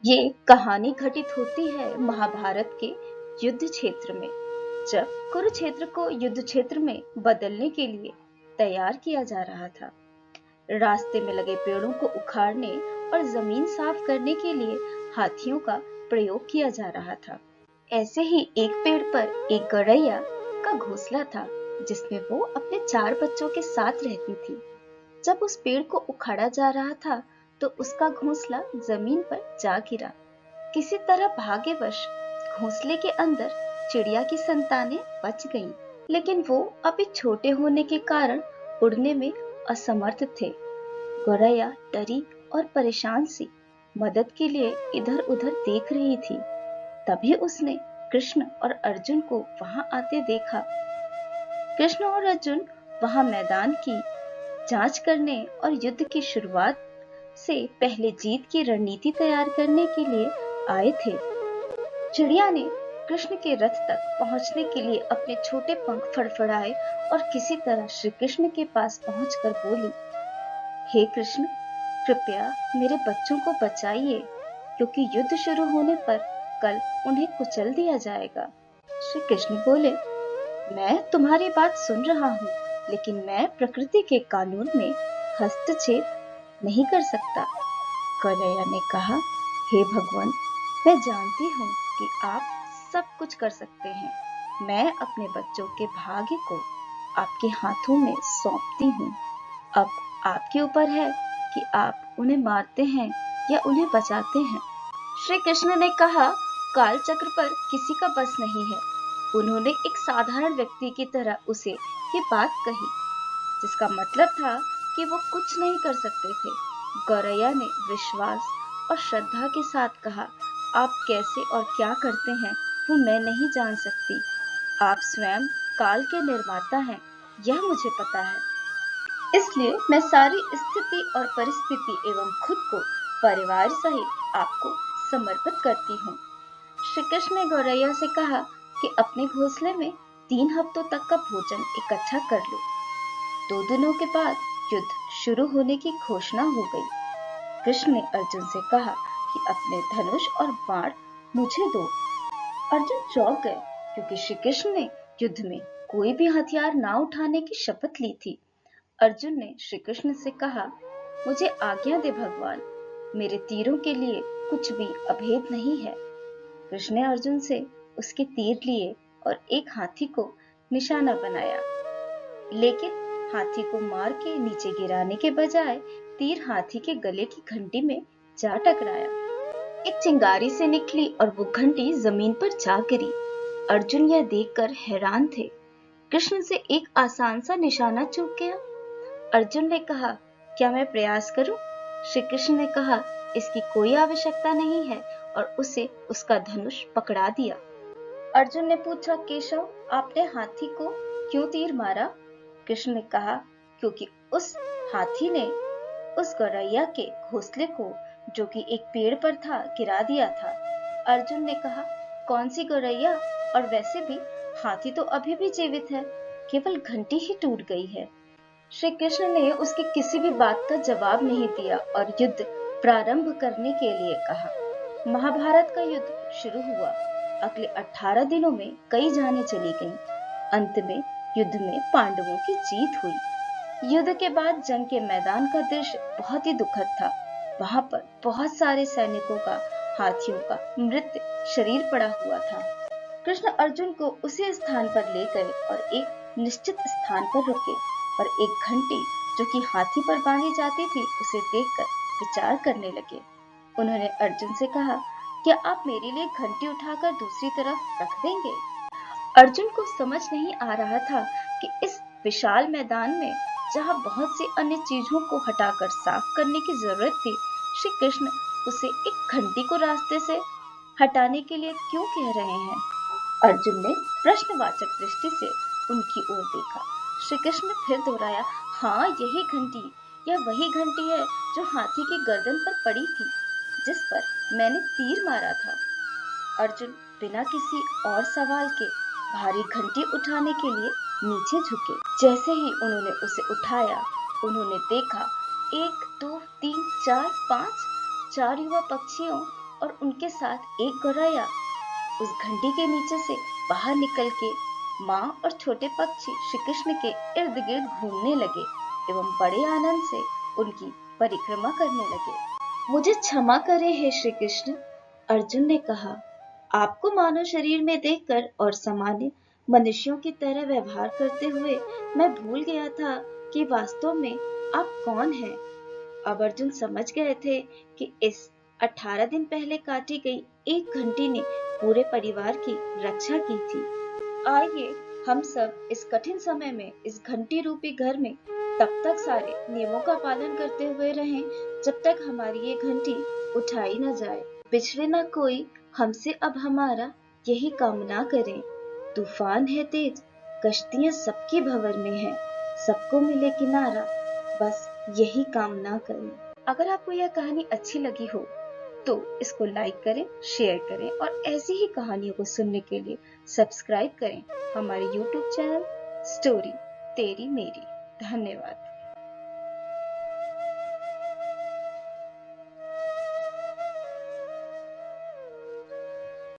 ये कहानी घटित होती है महाभारत के युद्ध क्षेत्र में, जब कुरुक्षेत्र को युद्ध क्षेत्र में बदलने के लिए तैयार किया जा रहा था। रास्ते में लगे पेड़ों को उखाड़ने और जमीन साफ करने के लिए हाथियों का प्रयोग किया जा रहा था। ऐसे ही एक पेड़ पर एक गौरैया का घोंसला था, जिसमें वो अपने 4 बच्चों के साथ रहती थी। जब उस पेड़ को उखाड़ा जा रहा था, तो उसका घोंसला जमीन पर जा गिरा। किसी तरह भाग्यवश घोंसले के अंदर चिड़िया की संतानें बच गईं, लेकिन वो अभी छोटे होने के कारण उड़ने में असमर्थ थे। गौरैया डरी और परेशान सी मदद के लिए इधर-उधर देख रही थी। तभी उसने कृष्ण और अर्जुन को वहां आते देखा। कृष्ण और अर्जुन वहां मैदान की जांच करने और युद्ध की शुरुआत से पहले जीत की रणनीति तैयार करने के लिए आए थे। चिड़िया ने कृष्ण के रथ तक पहुंचने के लिए अपने छोटे पंख फड़फड़ाए और किसी तरह श्री कृष्ण के पास पहुंचकर बोली, हे कृष्ण, कृपया मेरे बच्चों को बचाइए, क्योंकि युद्ध शुरू होने पर कल उन्हें कुचल दिया जाएगा। श्री कृष्ण बोले, मैं तुम्हारी बात सुन रहा हूँ, लेकिन मैं प्रकृति के कानून में हस्तक्षेप नहीं कर सकता। गौरैया ने कहा, हे भगवान, मैं जानती हूँ कि आप सब कुछ कर सकते हैं। मैं अपने बच्चों के भाग्य को आपके हाथों में सौंपती हूँ। अब आपके ऊपर है कि आप उन्हें मारते हैं या उन्हें बचाते हैं। श्री कृष्ण ने कहा, काल चक्र पर किसी का बस नहीं है। उन्होंने एक साधारण व्यक्ति की तरह उसे ये बात कही, जिसका मतलब था कि वो कुछ नहीं कर सकते थे। गौरैया ने विश्वास और श्रद्धा के साथ कहा, आप कैसे और क्या करते हैं वो मैं नहीं जान सकती। आप स्वयं काल के निर्माता हैं, यह मुझे पता है। इसलिए मैं सारी स्थिति और परिस्थिति एवं खुद को परिवार सहित आपको समर्पित करती हूँ। श्री कृष्ण ने गौरैया से कहा कि अपने घोंसले में 3 हफ्तों तक का भोजन इकट्ठा कर लो। 2 दिनों के बाद युद्ध शुरू होने की घोषणा हो गई। कृष्ण ने अर्जुन से कहा कि अपने धनुष और बाण मुझे दो। अर्जुन चौंक गए, क्योंकि श्री कृष्ण ने युद्ध में कोई भी हथियार ना उठाने की शपथ ली थी। अर्जुन ने श्री कृष्ण से कहा, मुझे आज्ञा दे भगवान, मेरे तीरों के लिए कुछ भी अभेद नहीं है। कृष्ण ने अर्जुन से उसके तीर लिए और एक हाथी को निशाना बनाया, लेकिन हाथी को मार के नीचे गिराने के बजाय तीर हाथी के गले की घंटी में जा टकराया। एक चिंगारी से निकली और वो घंटी जमीन पर जा गिरी। अर्जुन यह देखकर हैरान थे। कृष्ण से एक आसान सा निशाना चूक गया। अर्जुन ने कहा, क्या मैं प्रयास करूं? श्री कृष्ण ने कहा, इसकी कोई आवश्यकता नहीं है, और उसे उसका धनुष पकड़ा दिया। अर्जुन ने पूछा, केशव, आपने हाथी को क्यों तीर मारा? कृष्ण ने कहा, क्योंकि उस हाथी ने उस गौरैया के घोंसले को, जो कि एक पेड़ पर था, गिरा दिया था। अर्जुन ने कहा, कौन सी गौरैया? और वैसे भी हाथी तो अभी भी जीवित है, केवल घंटी ही टूट गई है। श्री कृष्ण ने उसकी किसी भी बात का जवाब नहीं दिया और युद्ध प्रारंभ करने के लिए कहा। महाभारत का युद्ध शुरू हुआ। अगले 18 दिनों में कई जानें चली गईं। अंत में युद्ध में पांडवों की जीत हुई। युद्ध के बाद जंग के मैदान का दृश्य बहुत ही दुखद था। वहां पर बहुत सारे सैनिकों का, हाथियों का मृत शरीर पड़ा हुआ था। कृष्ण अर्जुन को उसी स्थान पर ले गए और एक निश्चित स्थान पर रुके, और एक घंटी जो कि हाथी पर बांधी जाती थी, उसे देखकर विचार करने लगे। उन्होंने अर्जुन से कहा, क्या आप मेरे लिए घंटी उठाकर दूसरी तरफ रख देंगे? अर्जुन को समझ नहीं आ रहा था कि इस विशाल मैदान में, जहां बहुत सी अन्य चीजों को हटाकर साफ करने की जरूरत थी, श्री कृष्ण उसे एक घंटी को रास्ते से हटाने के लिए क्यों कह रहे हैं? अर्जुन ने प्रश्नवाचक दृष्टि से उनकी ओर देखा। श्री कृष्ण ने फिर दोहराया, हाँ, यही घंटी, यह वही घंटी है जो हाथी की गर्दन पर पड़ी थी, जिस पर मैंने तीर मारा था। अर्जुन बिना किसी और सवाल के भारी घंटी उठाने के लिए नीचे झुके। जैसे ही उन्होंने उसे उठाया, उन्होंने देखा 1, 2, 3, 4, 5 4 युवा पक्षियों और उनके साथ एक गौरैया उस घंटी के नीचे से बाहर निकल के माँ और छोटे पक्षी श्री कृष्ण के इर्द गिर्द घूमने लगे एवं बड़े आनंद से उनकी परिक्रमा करने लगे। मुझे क्षमा करें हे श्री कृष्ण, अर्जुन ने कहा। आपको मानव शरीर में देखकर और सामान्य मनुष्यों की तरह व्यवहार करते हुए मैं भूल गया था कि वास्तव में आप कौन हैं। अब अर्जुन समझ गए थे कि इस 18 दिन पहले काटी गई एक घंटी ने पूरे परिवार की रक्षा की थी। आइए हम सब इस कठिन समय में इस घंटी रूपी घर में तब तक सारे नियमों का पालन करते हुए रहें जब तक हमारी ये घंटी उठाई न जाए। बिछड़े ना कोई हमसे अब हमारा यही कामना करें। तूफान है तेज, कश्तियां सबकी भंवर में है, सबको मिले किनारा, बस यही कामना करें। अगर आपको यह कहानी अच्छी लगी हो तो इसको लाइक करें, शेयर करें और ऐसी ही कहानियों को सुनने के लिए सब्सक्राइब करें हमारे YouTube चैनल स्टोरी तेरी मेरी। धन्यवाद।